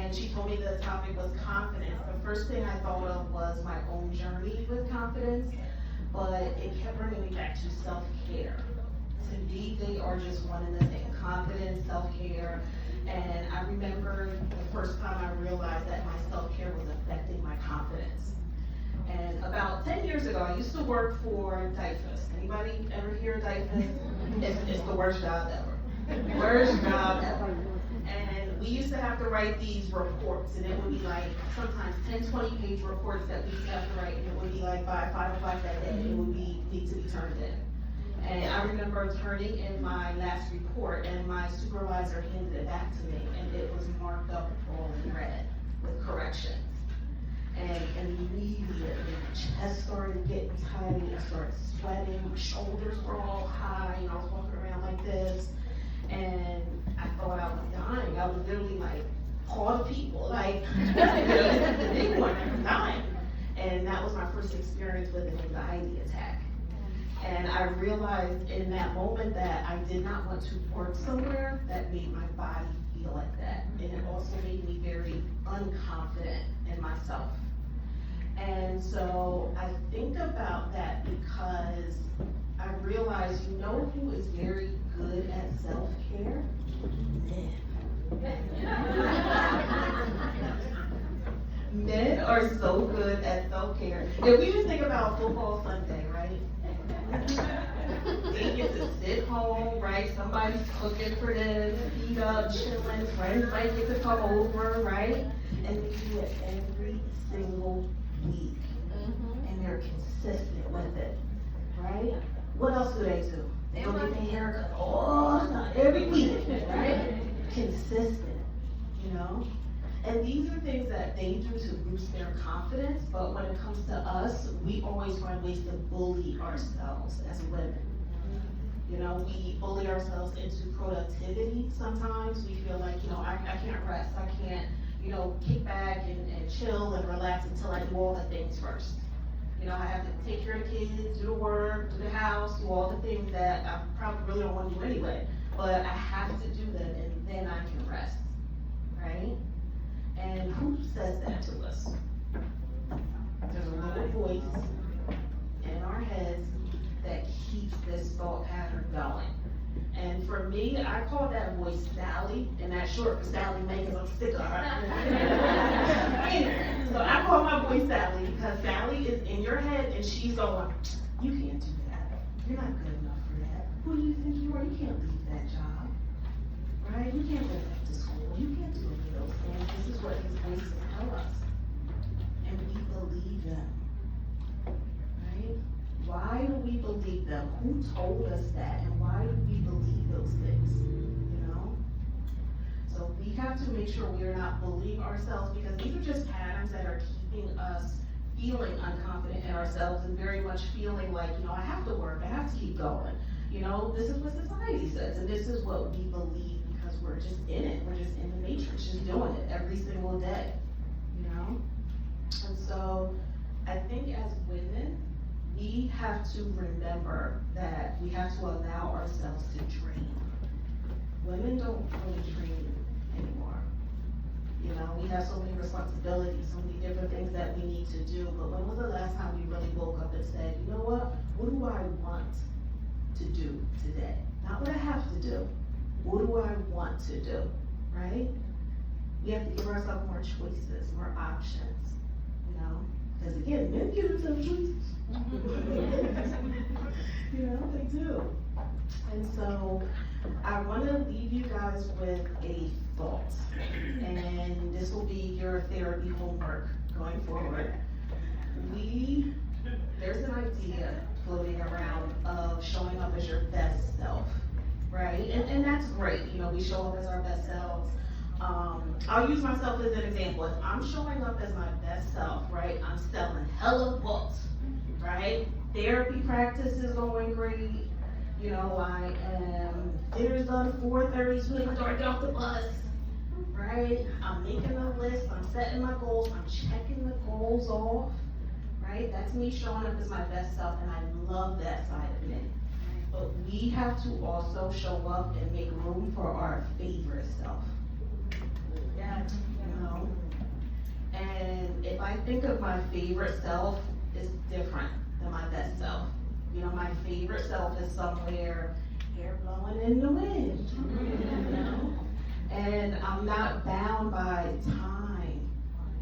and she told me the topic was confidence. The first thing I thought of was my own journey with confidence, but it kept bringing me back to self-care. To me, they are just one and the same, confidence, self-care. And I remember the first time I realized that my self-care was affecting my confidence. And about 10 years ago, I used to work for DIFUS. Anybody ever hear of DIFUS? It's the worst job ever. Worst job ever. And we used to have to write these reports, and it would be like sometimes 10, 20-page reports that we used to have to write, and it would be like by 5 o'clock that day, it would need to be turned in. And I remember turning in my last report, and my supervisor handed it back to me, and it was marked up all in red with corrections. And immediately my chest started getting tight, I started sweating, my shoulders were all high, and I was walking around like this, and I thought I was dying. I was literally like, call the people, like, the big one, I was dying. And that was my first experience with an anxiety attack. And I realized in that moment that I did not want to work somewhere that made my body feel like that. And it also made me very unconfident in myself. And so I think about that because I realized, you know who is very good at self-care? Men are so good at self-care. If we just think about football Sunday, right? They get to sit home, right? Somebody's cooking for them, feet up, chilling, friends might get to come over, right? And they do it every single week. And they're consistent with it, right? What else do? They go get their haircut every week, right? Consistent, you know? And these are things that they do to boost their confidence, but when it comes to us, we always find ways to bully ourselves as women. You know, we bully ourselves into productivity sometimes. We feel like, you know, I can't rest, I can't, you know, kick back and chill and relax until I do all the things first. You know, I have to take care of the kids, do the work, do the house, do all the things that I probably really don't want to do anyway. But I have to do them and then I can rest, right? And who says that to us? There's a little voice in our heads that keeps this thought pattern going. And for me, I call that voice Sally, and that's short for Sally Mae because I'm sick of her. So I call my voice Sally because Sally is in your head and she's going, you can't do that. You're not good enough for that. Who do you think you are? You can't leave that job, right? You can't go back to school. You can't do any of those things. This is what his voices tell us. And we believe them, right? Why do we believe them? Who told us that? And why do we believe those things? You know? So we have to make sure we are not bullying ourselves because these are just patterns that are keeping us feeling unconfident in ourselves and very much feeling like, you know, I have to work, I have to keep going. You know, this is what society says, and this is what we believe because we're just in it. We're just in the matrix, just doing it every single day, you know? And so I think as women, we have to remember that we have to allow ourselves to dream. Women don't really dream anymore. You know, we have so many responsibilities, so many different things that we need to do, but when was the last time we really woke up and said, you know what do I want to do today? Not what I have to do. What do I want to do, right? We have to give ourselves more choices, more options, you know? Because again, men give themselves choices. You know, they do. And so I want to leave you guys with a thought, and this will be your therapy homework going forward. There's an idea floating around of showing up as your best self, right? And that's great. You know, we show up as our best selves. I'll use myself as an example. If I'm showing up as my best self, right, I'm selling hella books, right? Therapy practice is going great. You know, I am dinner's done 4:30, swimming before I get off the bus, right? I'm making a list, I'm setting my goals, I'm checking the goals off, right? That's me showing up as my best self, and I love that side of me. But we have to also show up and make room for our favorite self. Yeah, you know, think of my favorite self, is different than my best self. You know, my favorite self is somewhere, hair blowing in the wind, you know? And I'm not bound by time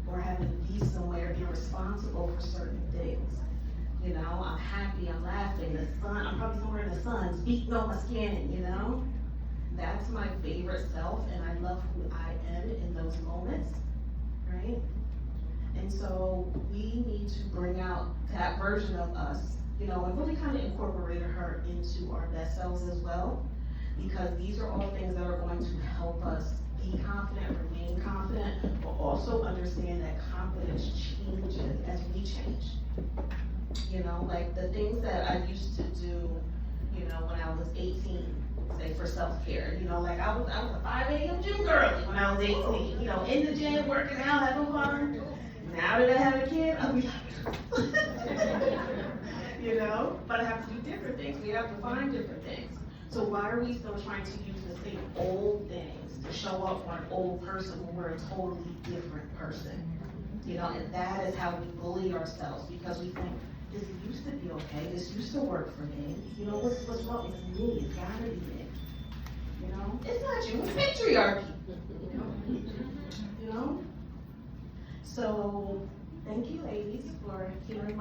or having to be somewhere, be responsible for certain things. You know, I'm happy, I'm laughing, the sun, I'm probably somewhere in the sun, beating on my skin, you know? That's my favorite self, and I love who I am in those moments, right? And so we need to bring out that version of us, you know, and really kind of incorporate her into our best selves as well, because these are all things that are going to help us be confident, remain confident, but also understand that confidence changes as we change. You know, like the things that I used to do, you know, when I was 18, say for self-care, you know, like I was a 5 a.m. gym girly when I was 18, you know, in the gym, working out, having fun. Now that I have a kid, I'll be like, you know, but I have to do different things. We have to find different things. So why are we still trying to use the same old things to show up for an old person when we're a totally different person? You know, and that is how we bully ourselves, because we think, this used to be okay, this used to work for me. You know, what's wrong? It's me, it's gotta be me. You know, it's not you, it's patriarchy. You know? So, thank you ladies for hearing my